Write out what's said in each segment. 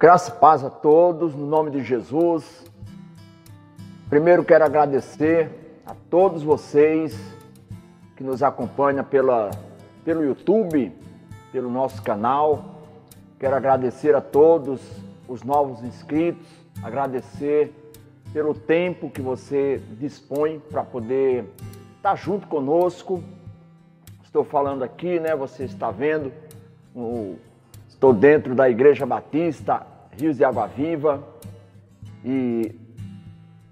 Graça e paz a todos, no nome de Jesus. Primeiro quero agradecer a todos vocês que nos acompanham pelo YouTube, pelo nosso canal. Quero agradecer a todos os novos inscritos, agradecer pelo tempo que você dispõe para poder estar junto conosco. Estou falando aqui, né? Você está vendo, estou dentro da Igreja Batista Rios de Água Viva e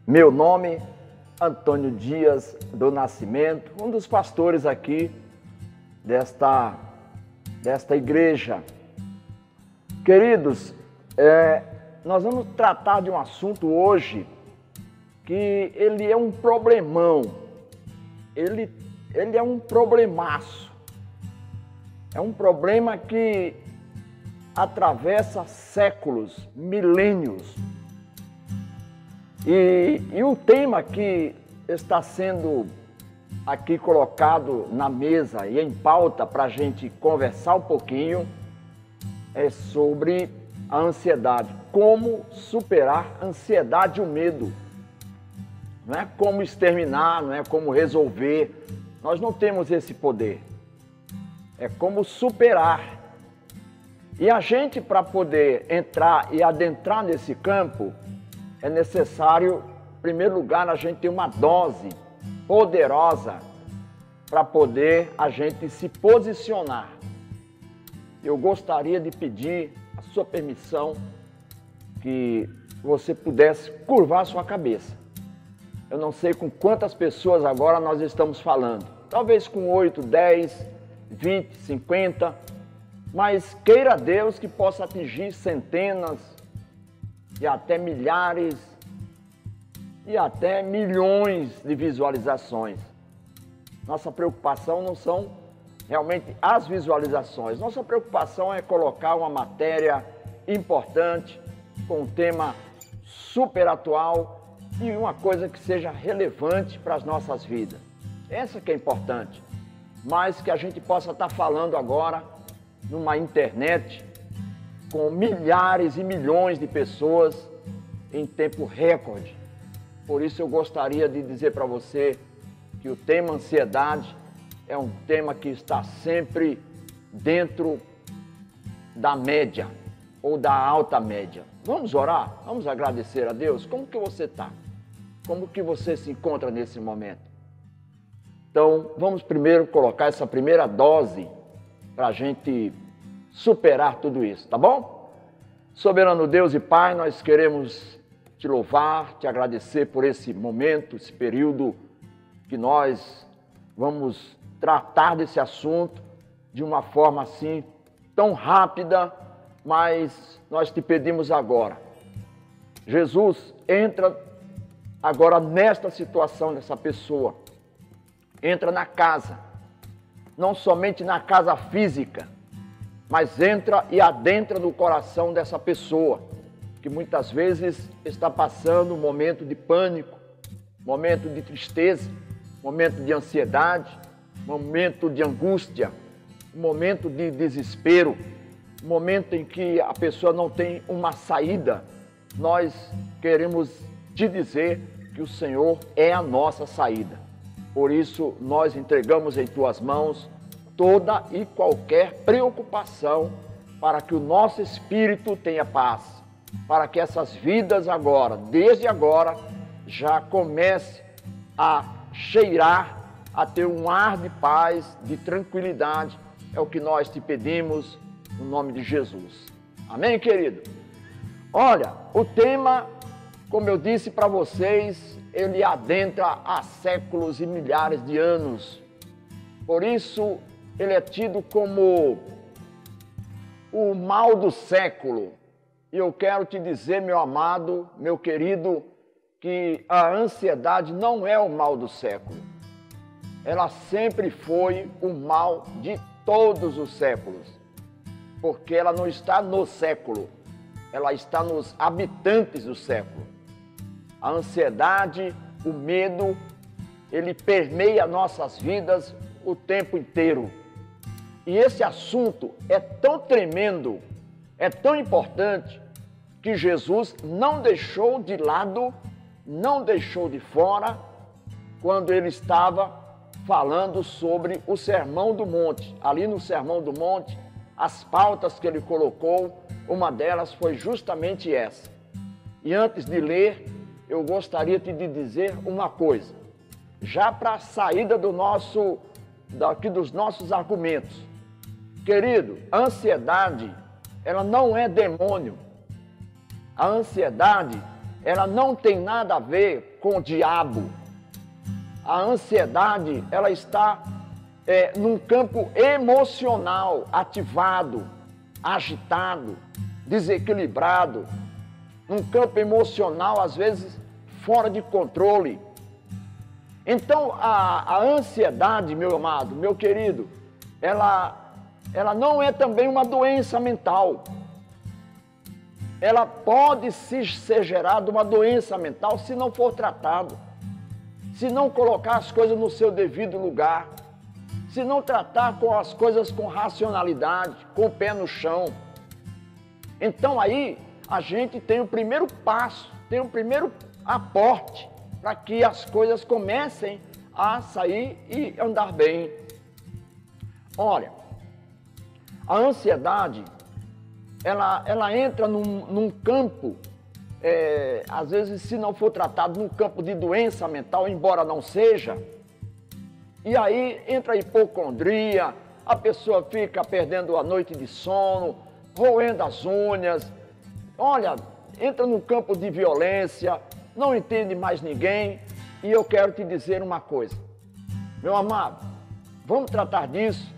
meu nome, Antônio Dias do Nascimento, um dos pastores aqui desta igreja. Queridos, nós vamos tratar de um assunto hoje que ele é um problemão, ele é um problemaço, é um problema que atravessa séculos, milênios. E o tema que está sendo aqui colocado na mesa e em pauta para a gente conversar um pouquinho é sobre a ansiedade. Como superar a ansiedade e o medo. Não é como exterminar, não é como resolver. Nós não temos esse poder. É como superar. E a gente, para poder entrar e adentrar nesse campo, é necessário, em primeiro lugar, a gente ter uma dose poderosa para poder a gente se posicionar. Eu gostaria de pedir a sua permissão que você pudesse curvar a sua cabeça. Eu não sei com quantas pessoas agora nós estamos falando. Talvez com 8, 10, 20, 50, mas queira Deus que possa atingir centenas e até milhares e até milhões de visualizações. Nossa preocupação não são realmente as visualizações. Nossa preocupação é colocar uma matéria importante, com um tema super atual e uma coisa que seja relevante para as nossas vidas. Essa que é importante. Mas que a gente possa estar falando agora numa internet com milhares e milhões de pessoas em tempo recorde. Por isso eu gostaria de dizer para você que o tema ansiedade é um tema que está sempre dentro da média ou da alta média. Vamos orar? Vamos agradecer a Deus? Como que você está? Como que você se encontra nesse momento? Então, vamos primeiro colocar essa primeira dose para a gente superar tudo isso, tá bom? Soberano Deus e Pai, nós queremos te louvar, te agradecer por esse momento, esse período que nós vamos tratar desse assunto de uma forma assim tão rápida, mas nós te pedimos agora. Jesus, entra agora nesta situação dessa pessoa. Entra na casa, não somente na casa física, mas entra e adentra no coração dessa pessoa, que muitas vezes está passando um momento de pânico, momento de tristeza, momento de ansiedade, momento de angústia, momento de desespero, momento em que a pessoa não tem uma saída. Nós queremos te dizer que o Senhor é a nossa saída. Por isso, nós entregamos em tuas mãos toda e qualquer preocupação para que o nosso espírito tenha paz, para que essas vidas agora, desde agora, já comece a cheirar, a ter um ar de paz, de tranquilidade. É o que nós te pedimos no nome de Jesus. Amém, querido? Olha, o tema, como eu disse para vocês, ele adentra há séculos e milhares de anos. Por isso, ele é tido como o mal do século. E eu quero te dizer, meu amado, meu querido, que a ansiedade não é o mal do século. Ela sempre foi o mal de todos os séculos. Porque ela não está no século, ela está nos habitantes do século. A ansiedade, o medo, ele permeia nossas vidas o tempo inteiro. E esse assunto é tão tremendo, é tão importante, que Jesus não deixou de lado, não deixou de fora, quando ele estava falando sobre o Sermão do Monte. Ali no Sermão do Monte, as pautas que ele colocou, uma delas foi justamente essa. E antes de ler, eu gostaria de dizer uma coisa, já para a saída daqui dos nossos argumentos. Querido, a ansiedade, ela não é demônio. A ansiedade, ela não tem nada a ver com o diabo. A ansiedade, ela está num campo emocional, ativado, agitado, desequilibrado, num campo emocional, às vezes, fora de controle. Então, a ansiedade, meu amado, meu querido, ela não é também uma doença mental. Ela pode ser gerada uma doença mental se não for tratado, se não colocar as coisas no seu devido lugar, se não tratar com as coisas com racionalidade, com o pé no chão. Então aí a gente tem o primeiro passo, tem o primeiro aporte para que as coisas comecem a sair e andar bem. Olha, a ansiedade, ela entra num campo, às vezes se não for tratado num campo de doença mental, embora não seja, e aí entra a hipocondria, a pessoa fica perdendo a noite de sono, roendo as unhas, olha, entra num campo de violência, não entende mais ninguém, e eu quero te dizer uma coisa, meu amado, vamos tratar disso,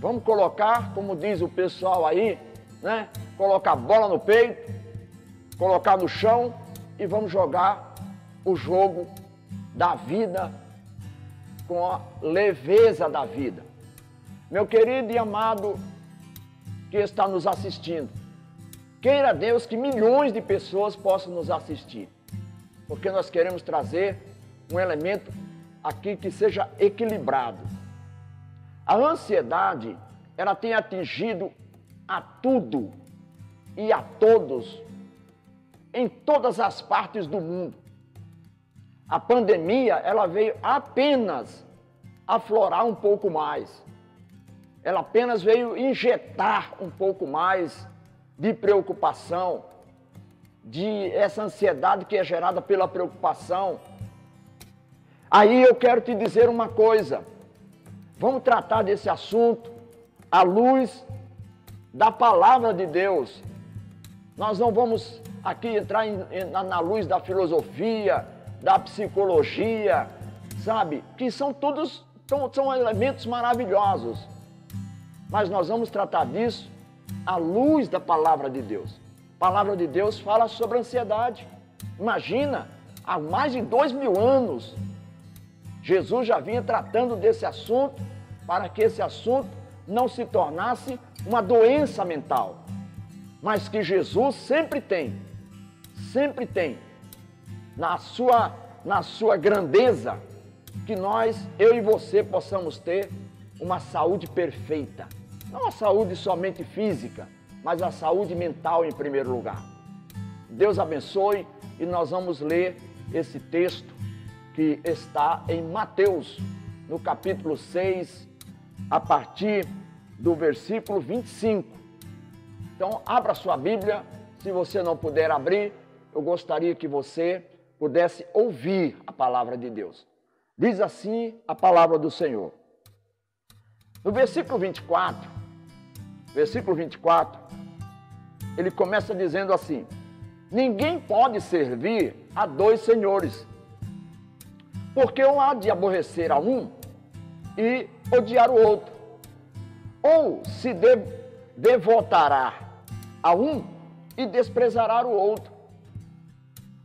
vamos colocar, como diz o pessoal aí, né? Colocar a bola no peito, colocar no chão e vamos jogar o jogo da vida com a leveza da vida. Meu querido e amado que está nos assistindo, queira Deus que milhões de pessoas possam nos assistir, porque nós queremos trazer um elemento aqui que seja equilibrado. A ansiedade, ela tem atingido a tudo e a todos, em todas as partes do mundo. A pandemia, ela veio apenas aflorar um pouco mais. Ela apenas veio injetar um pouco mais de preocupação, de essa ansiedade que é gerada pela preocupação. Aí eu quero te dizer uma coisa, vamos tratar desse assunto à luz da palavra de Deus. Nós não vamos aqui entrar na luz da filosofia, da psicologia, sabe? Que são todos, são elementos maravilhosos. Mas nós vamos tratar disso à luz da palavra de Deus. A palavra de Deus fala sobre ansiedade. Imagina, há mais de 2000 anos, Jesus já vinha tratando desse assunto para que esse assunto não se tornasse uma doença mental, mas que Jesus sempre tem, na sua grandeza, que nós, eu e você, possamos ter uma saúde perfeita. Não a saúde somente física, mas a saúde mental em primeiro lugar. Deus abençoe e nós vamos ler esse texto que está em Mateus, no capítulo 6, a partir do versículo 25. Então, abra sua Bíblia. Se você não puder abrir, eu gostaria que você pudesse ouvir a palavra de Deus. Diz assim a palavra do Senhor. No versículo 24, ele começa dizendo assim: ninguém pode servir a dois senhores, porque um há de aborrecer a um e odiar o outro, ou se devotará a um e desprezará o outro.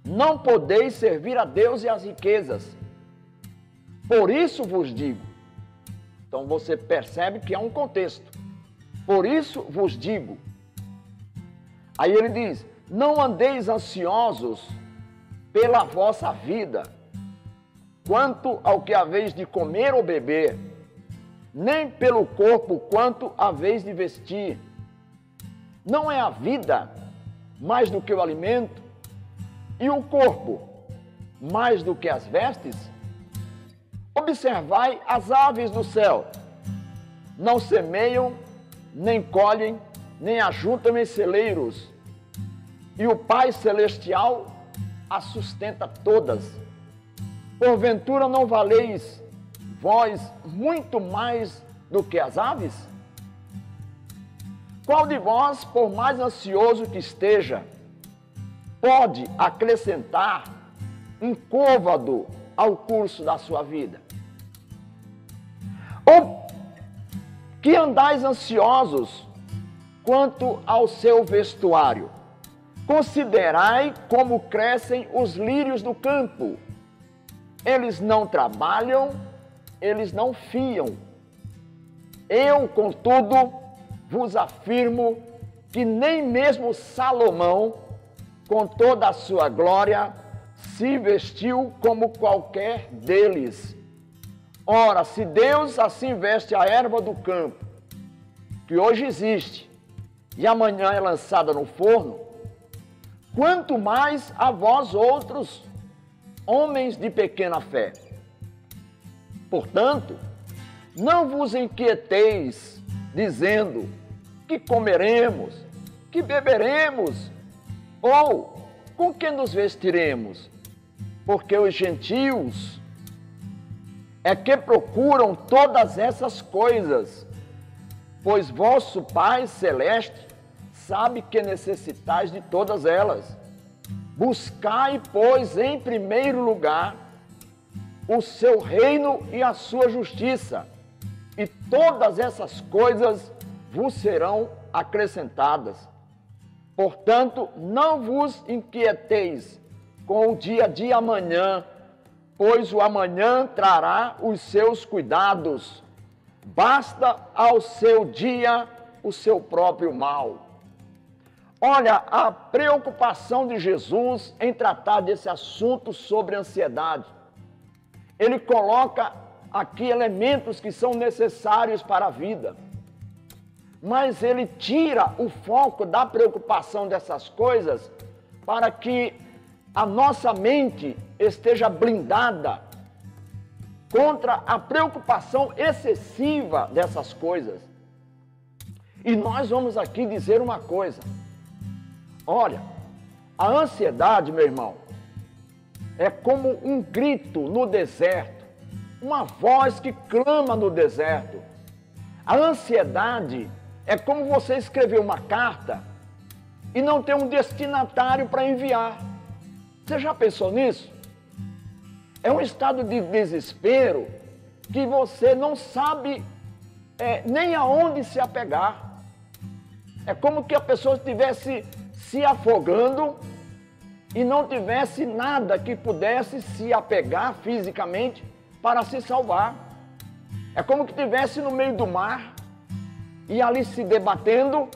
Não podeis servir a Deus e às riquezas. Por isso vos digo. Então você percebe que há um contexto. Por isso vos digo. Aí ele diz: não andeis ansiosos pela vossa vida, quanto ao que haveis de comer ou beber, nem pelo corpo quanto haveis de vestir. Não é a vida mais do que o alimento, e o corpo mais do que as vestes? Observai as aves do céu, não semeiam, nem colhem, nem ajuntam em celeiros, e o Pai Celestial as sustenta todas. Porventura não valeis vós muito mais do que as aves? Qual de vós, por mais ansioso que esteja, pode acrescentar um côvado ao curso da sua vida? Ou que andais ansiosos quanto ao seu vestuário? Considerai como crescem os lírios do campo. Eles não trabalham, eles não fiam. Eu, contudo, vos afirmo que nem mesmo Salomão, com toda a sua glória, se vestiu como qualquer deles. Ora, se Deus assim veste a erva do campo, que hoje existe, e amanhã é lançada no forno, quanto mais a vós outros, homens de pequena fé. Portanto, não vos inquieteis, dizendo, que comeremos, que beberemos, ou com que nos vestiremos? Porque os gentios é que procuram todas essas coisas, pois vosso Pai Celeste sabe que necessitais de todas elas. Buscai, pois, em primeiro lugar, o seu reino e a sua justiça, e todas essas coisas vos serão acrescentadas. Portanto, não vos inquieteis com o dia de amanhã, pois o amanhã trará os seus cuidados. Basta ao seu dia o seu próprio mal. Olha, a preocupação de Jesus em tratar desse assunto sobre ansiedade. Ele coloca aqui elementos que são necessários para a vida. Mas ele tira o foco da preocupação dessas coisas para que a nossa mente esteja blindada contra a preocupação excessiva dessas coisas. E nós vamos aqui dizer uma coisa. Olha, a ansiedade, meu irmão, é como um grito no deserto, uma voz que clama no deserto. A ansiedade é como você escrever uma carta e não ter um destinatário para enviar. Você já pensou nisso? É um estado de desespero que você não sabe nem aonde se apegar. É como que a pessoa estivesse se afogando e não tivesse nada que pudesse se apegar fisicamente para se salvar. É como que estivesse no meio do mar e ali se debatendo,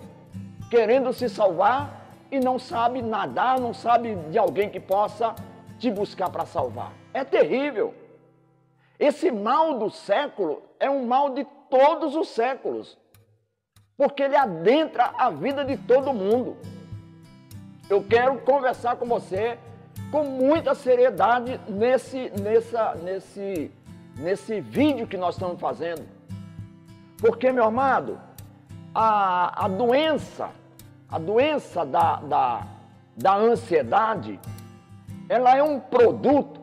querendo se salvar e não sabe nadar, não sabe de alguém que possa te buscar para salvar. É terrível. Esse mal do século é um mal de todos os séculos, porque ele adentra a vida de todo mundo. Eu quero conversar com você com muita seriedade nesse vídeo que nós estamos fazendo. Porque, meu amado, a doença da ansiedade, ela é um produto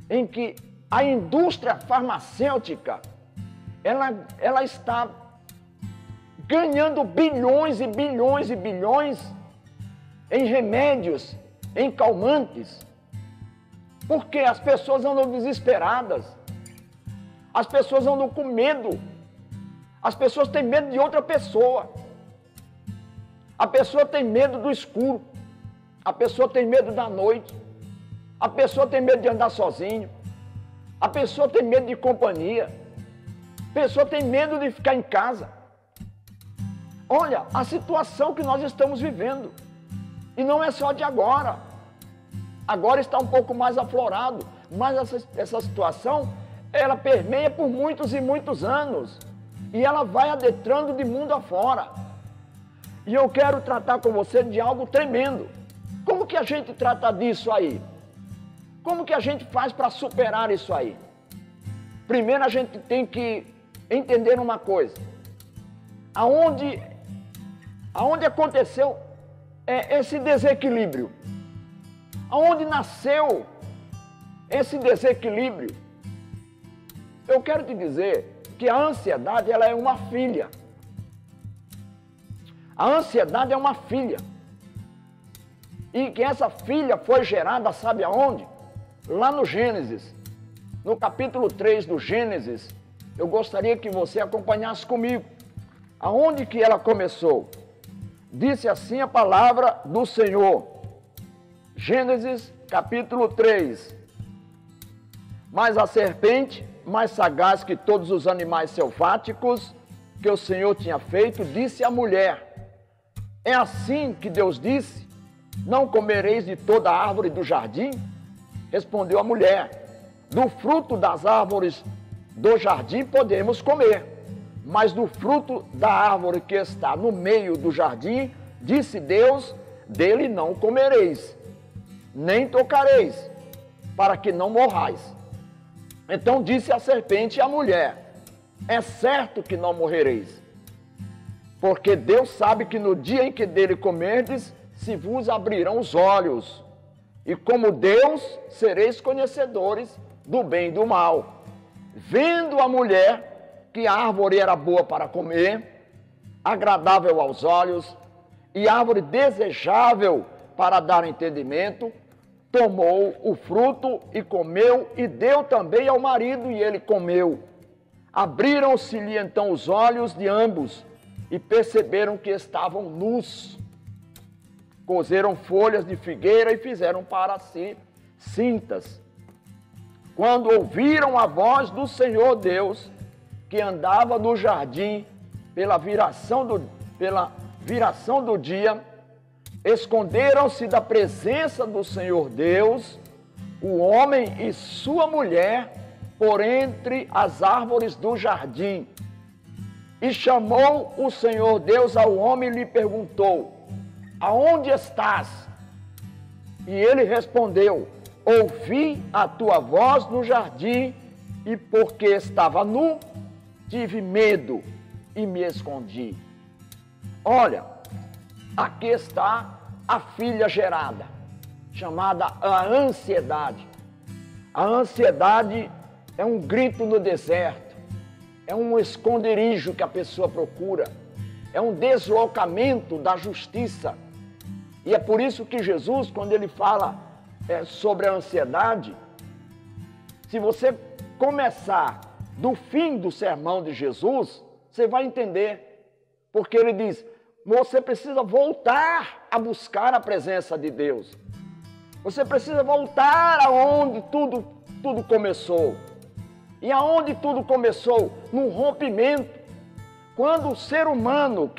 em que a indústria farmacêutica, ela está ganhando bilhões e bilhões e bilhões em remédios, em calmantes, porque as pessoas andam desesperadas, as pessoas andam com medo, as pessoas têm medo de outra pessoa, a pessoa tem medo do escuro, a pessoa tem medo da noite, a pessoa tem medo de andar sozinho, a pessoa tem medo de companhia, a pessoa tem medo de ficar em casa. Olha a situação que nós estamos vivendo. E não é só de agora. Agora está um pouco mais aflorado. Mas essa situação, ela permeia por muitos e muitos anos. E ela vai adentrando de mundo afora. E eu quero tratar com você de algo tremendo. Como que a gente trata disso aí? Como que a gente faz para superar isso aí? Primeiro a gente tem que entender uma coisa. Aonde aconteceu esse desequilíbrio? Aonde nasceu esse desequilíbrio? Eu quero te dizer que a ansiedade, ela é uma filha. A ansiedade é uma filha. E que essa filha foi gerada, sabe aonde? Lá no Gênesis. No capítulo 3 do Gênesis, eu gostaria que você acompanhasse comigo. Aonde que ela começou? Disse assim a palavra do Senhor. Gênesis, capítulo 3. Mas a serpente, mais sagaz que todos os animais selváticos que o Senhor tinha feito, disse à mulher: é assim que Deus disse: não comereis de toda a árvore do jardim? Respondeu a mulher: do fruto das árvores do jardim podemos comer, mas do fruto da árvore que está no meio do jardim, disse Deus, dele não comereis, nem tocareis, para que não morrais. Então disse a serpente à mulher: é certo que não morrereis, porque Deus sabe que no dia em que dele comerdes, se vos abrirão os olhos, e como Deus sereis conhecedores do bem e do mal. Vendo a mulher que a árvore era boa para comer, agradável aos olhos, e árvore desejável para dar entendimento, tomou o fruto e comeu, e deu também ao marido, e ele comeu. Abriram-se-lhe então os olhos de ambos, e perceberam que estavam nus. Cozeram folhas de figueira e fizeram para si cintas. Quando ouviram a voz do Senhor Deus, que andava no jardim pela viração do dia, esconderam-se da presença do Senhor Deus, o homem e sua mulher, por entre as árvores do jardim. E chamou o Senhor Deus ao homem e lhe perguntou: aonde estás? E ele respondeu: ouvi a tua voz no jardim, e porque estava nu, tive medo e me escondi. Olha, aqui está a filha gerada, chamada a ansiedade. A ansiedade é um grito no deserto, é um esconderijo que a pessoa procura, é um deslocamento da justiça. E é por isso que Jesus, quando ele fala sobre a ansiedade, se você começar do fim do sermão de Jesus, você vai entender. Porque ele diz, você precisa voltar a buscar a presença de Deus. Você precisa voltar aonde tudo começou. E aonde tudo começou? Num rompimento. Quando o ser humano,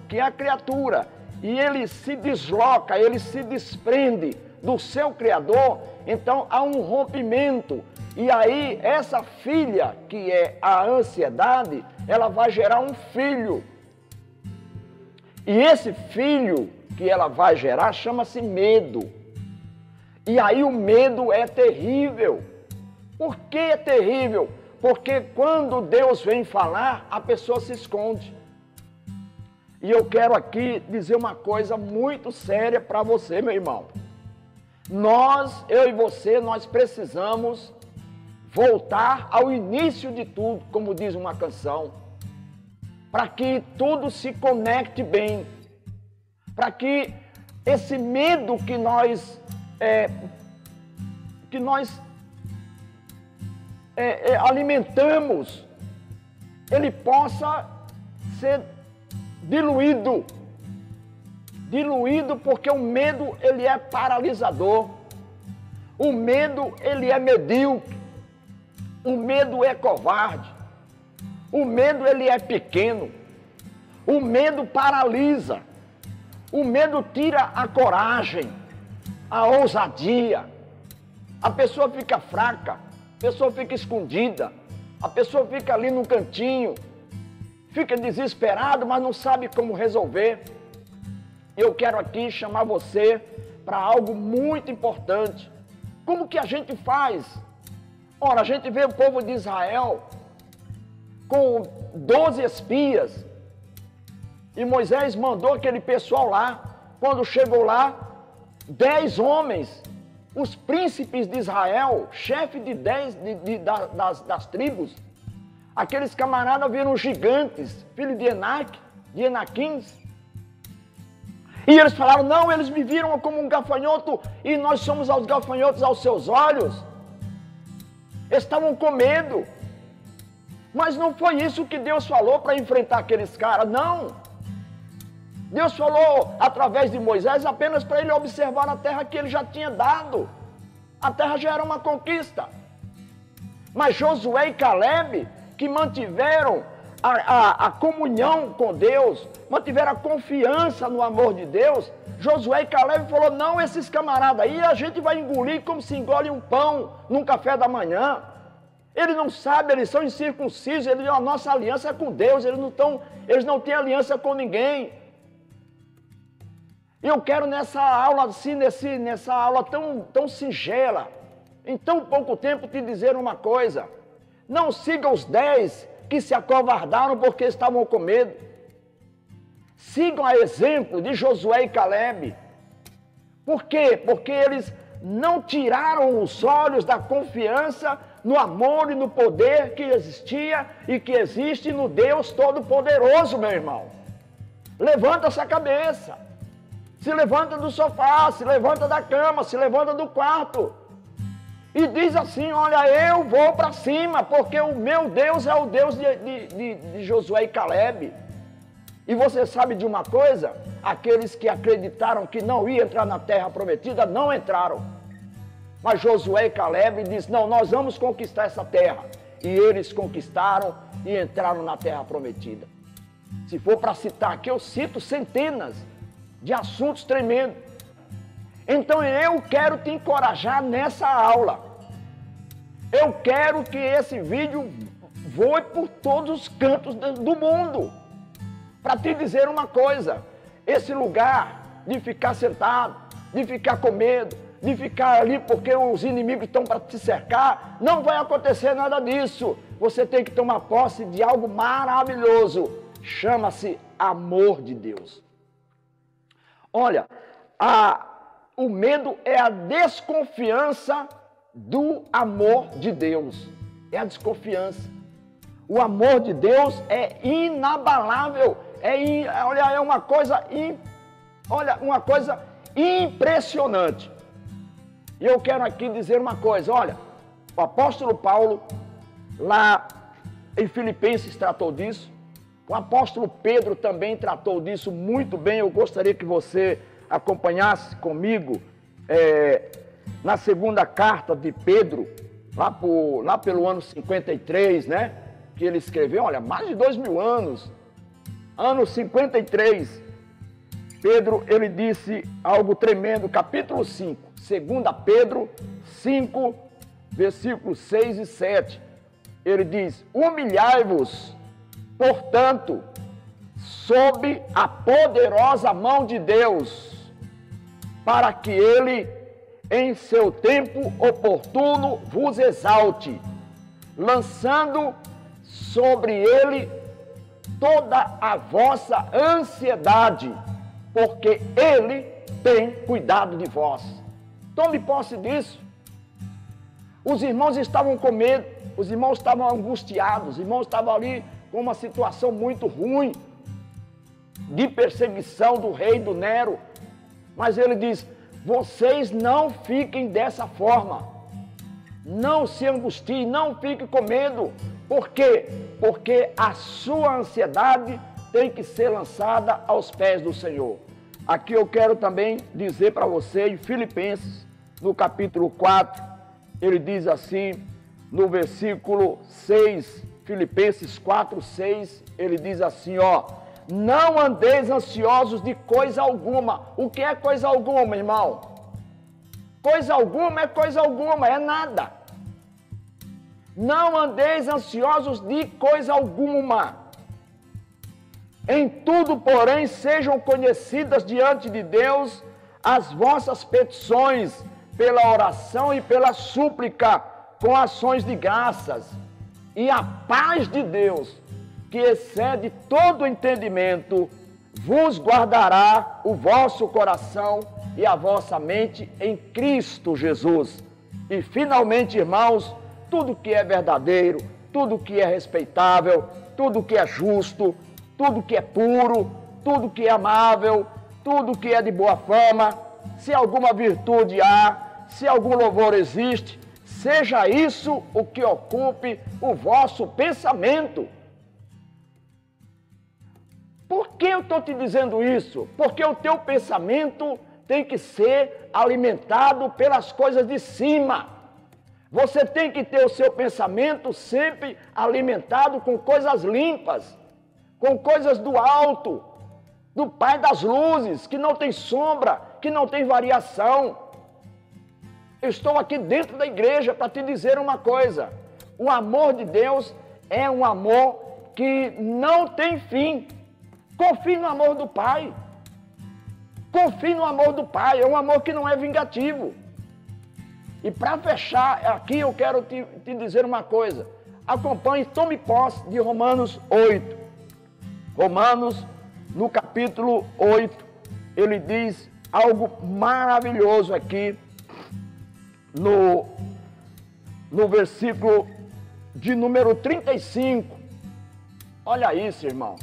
que é a criatura, e ele se desloca, ele se desprende do seu Criador, então há um rompimento. E aí essa filha, que é a ansiedade, ela vai gerar um filho. E esse filho que ela vai gerar chama-se medo. E aí o medo é terrível. Por que é terrível? Porque quando Deus vem falar, a pessoa se esconde. E eu quero aqui dizer uma coisa muito séria para você, meu irmão. Eu e você, nós precisamos voltar ao início de tudo, como diz uma canção, para que tudo se conecte bem, para que esse medo que nós alimentamos, ele possa ser diluído, porque o medo, ele é paralisador, o medo, ele é medíocre, o medo é covarde, o medo, ele é pequeno, o medo paralisa, o medo tira a coragem, a ousadia, a pessoa fica fraca, a pessoa fica escondida, a pessoa fica ali no cantinho, fica desesperado, mas não sabe como resolver. eu quero aqui chamar você para algo muito importante. Como que a gente faz? Ora, a gente vê o povo de Israel com 12 espias, e Moisés mandou aquele pessoal lá. Quando chegou lá, 10 homens, os príncipes de Israel, chefe de 10 das tribos, aqueles camaradas viram gigantes, filho de Enac, de Enaquins. E eles falaram, não, eles me viram como um gafanhoto e nós somos aos gafanhotos aos seus olhos. Eles estavam com medo. Mas não foi isso que Deus falou para enfrentar aqueles caras, não. Deus falou através de Moisés apenas para ele observar a terra que ele já tinha dado. A terra já era uma conquista. Mas Josué e Caleb, que mantiveram a comunhão com Deus, mantiveram a confiança no amor de Deus, Josué e Caleb falou, não, esses camaradas aí a gente vai engolir como se engole um pão num café da manhã. Eles não sabem, eles são incircuncisos, a nossa aliança é com Deus, eles não têm aliança com ninguém. E eu quero nessa aula, assim, nessa aula tão singela, em tão pouco tempo, te dizer uma coisa. Não siga os 10 que se acovardaram porque estavam com medo. Sigam a exemplo de Josué e Caleb. Por quê? Porque eles não tiraram os olhos da confiança no amor e no poder que existia e que existe no Deus Todo-Poderoso, meu irmão. Levanta essa cabeça. Se levanta do sofá, se levanta da cama, se levanta do quarto. E diz assim, olha, eu vou para cima, porque o meu Deus é o Deus de Josué e Caleb. E você sabe de uma coisa? Aqueles que acreditaram que não ia entrar na terra prometida, não entraram. Mas Josué e Caleb diz, não, nós vamos conquistar essa terra. E eles conquistaram e entraram na terra prometida. Se for para citar aqui, eu cito centenas de assuntos tremendos. Então eu quero te encorajar nessa aula. Eu quero que esse vídeo voe por todos os cantos do mundo. Para te dizer uma coisa, esse lugar de ficar sentado, de ficar com medo, de ficar ali porque os inimigos estão para te cercar, não vai acontecer nada disso. Você tem que tomar posse de algo maravilhoso. Chama-se amor de Deus. Olha, o medo é a desconfiança do amor de Deus. É a desconfiança. O amor de Deus é inabalável. É uma coisa impressionante. E eu quero aqui dizer uma coisa. Olha, o apóstolo Paulo, lá em Filipenses, tratou disso. O apóstolo Pedro também tratou disso muito bem. Eu gostaria que você acompanhasse comigo na segunda carta de Pedro, lá pelo ano 53, né? Que ele escreveu, olha, mais de 2000 anos. Ano 53, Pedro, ele disse algo tremendo, capítulo 5, 2 Pedro 5, versículos 6 e 7. Ele diz, humilhai-vos, portanto, sob a poderosa mão de Deus, para que Ele, em seu tempo oportuno, vos exalte, lançando sobre Ele toda a vossa ansiedade, porque Ele tem cuidado de vós. Tome posse disso. Os irmãos estavam com medo, os irmãos estavam angustiados, os irmãos estavam ali com uma situação muito ruim, de perseguição do rei, do Nero. Mas ele diz, vocês não fiquem dessa forma, não se angustiem, não fiquem com medo. Por quê? Porque a sua ansiedade tem que ser lançada aos pés do Senhor. Aqui eu quero também dizer para você, em Filipenses, no capítulo 4, ele diz assim, no versículo 6, Filipenses 4, 6, ele diz assim, ó, não andeis ansiosos de coisa alguma. O que é coisa alguma, irmão? Coisa alguma, é nada. Não andeis ansiosos de coisa alguma. Em tudo, porém, sejam conhecidas diante de Deus as vossas petições, pela oração e pela súplica, com ações de graças. E a paz de Deus, que excede todo entendimento, vos guardará o vosso coração e a vossa mente em Cristo Jesus. E finalmente, irmãos, tudo que é verdadeiro, tudo que é respeitável, tudo que é justo, tudo que é puro, tudo que é amável, tudo que é de boa fama, se alguma virtude há, se algum louvor existe, seja isso o que ocupe o vosso pensamento. Por que eu estou te dizendo isso? Porque o teu pensamento tem que ser alimentado pelas coisas de cima. Você tem que ter o seu pensamento sempre alimentado com coisas limpas, com coisas do alto, do Pai das luzes, que não tem sombra, que não tem variação. Eu estou aqui dentro da igreja para te dizer uma coisa: o amor de Deus é um amor que não tem fim. Confie no amor do Pai. Confie no amor do Pai, é um amor que não é vingativo. E para fechar aqui, eu quero te dizer uma coisa. Acompanhe, tome posse de Romanos 8. Romanos, no capítulo 8, ele diz algo maravilhoso aqui, no versículo de número 35. Olha isso, irmão.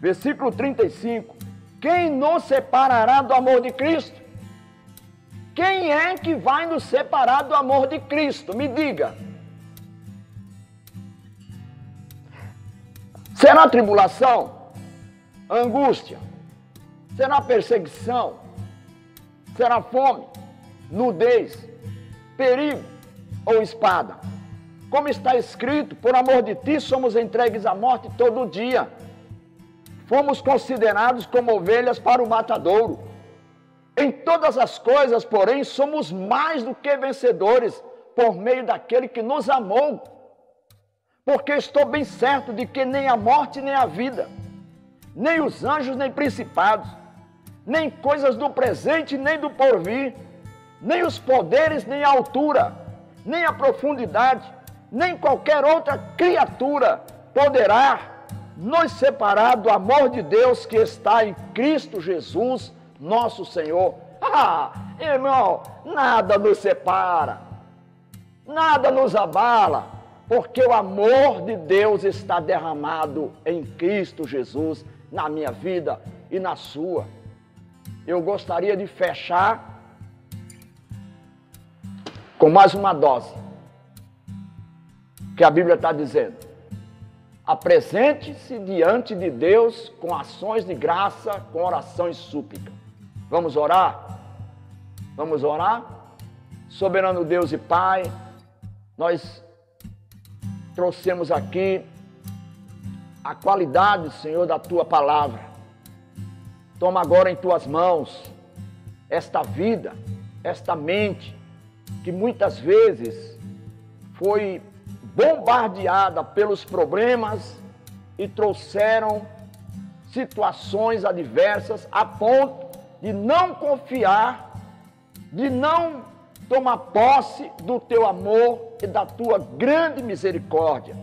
Versículo 35. Quem nos separará do amor de Cristo? Quem é que vai nos separar do amor de Cristo? Me diga. Será tribulação? Angústia? Será perseguição? Será fome? Nudez? Perigo? Ou espada? Como está escrito, por amor de ti somos entregues à morte todo dia. Fomos considerados como ovelhas para o matadouro. Em todas as coisas, porém, somos mais do que vencedores, por meio daquele que nos amou. Porque estou bem certo de que nem a morte, nem a vida, nem os anjos, nem principados, nem coisas do presente, nem do porvir, nem os poderes, nem a altura, nem a profundidade, nem qualquer outra criatura poderá nos separar do amor de Deus que está em Cristo Jesus, nosso Senhor. Irmão, nada nos separa, nada nos abala, porque o amor de Deus está derramado em Cristo Jesus, na minha vida e na sua. Eu gostaria de fechar com mais uma dose, que a Bíblia está dizendo: apresente-se diante de Deus com ações de graça, com oração e súplica. Vamos orar? Vamos orar? Soberano Deus e Pai, nós trouxemos aqui a qualidade, Senhor, da Tua palavra. Toma agora em Tuas mãos esta vida, esta mente, que muitas vezes foi bombardeada pelos problemas e trouxeram situações adversas a ponto de não confiar, de não tomar posse do Teu amor e da Tua grande misericórdia.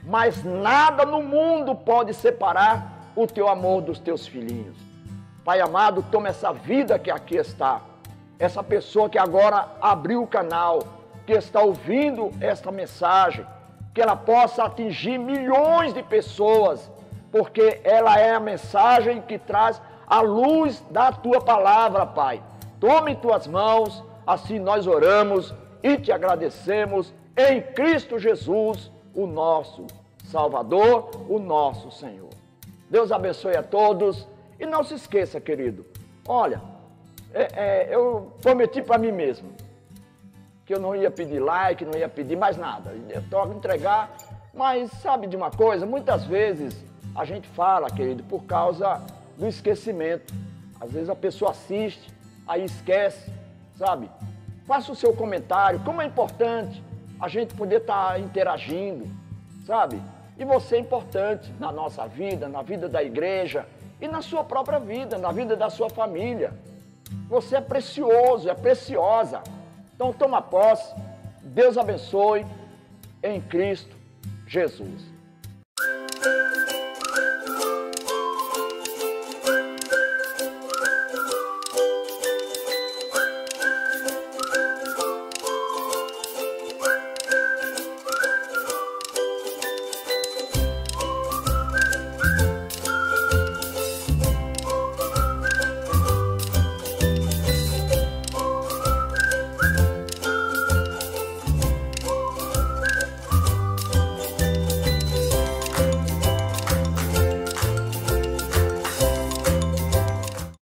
Mas nada no mundo pode separar o Teu amor dos Teus filhinhos. Pai amado, toma essa vida que aqui está, essa pessoa que agora abriu o canal, que está ouvindo esta mensagem, que ela possa atingir milhões de pessoas, porque ela é a mensagem que traz a luz da Tua palavra, Pai. Tome em Tuas mãos, assim nós oramos e te agradecemos em Cristo Jesus, o nosso Salvador, o nosso Senhor. Deus abençoe a todos e não se esqueça, querido, olha, eu prometi para mim mesmo que eu não ia pedir like, não ia pedir mais nada, eu toco entregar, mas sabe de uma coisa, muitas vezes a gente fala, querido, por causa do esquecimento. Às vezes a pessoa assiste, aí esquece, sabe? Faça o seu comentário, como é importante a gente poder estar interagindo, sabe? E você é importante na nossa vida, na vida da igreja e na sua própria vida, na vida da sua família. Você é precioso, é preciosa. Então toma posse. Deus abençoe em Cristo Jesus.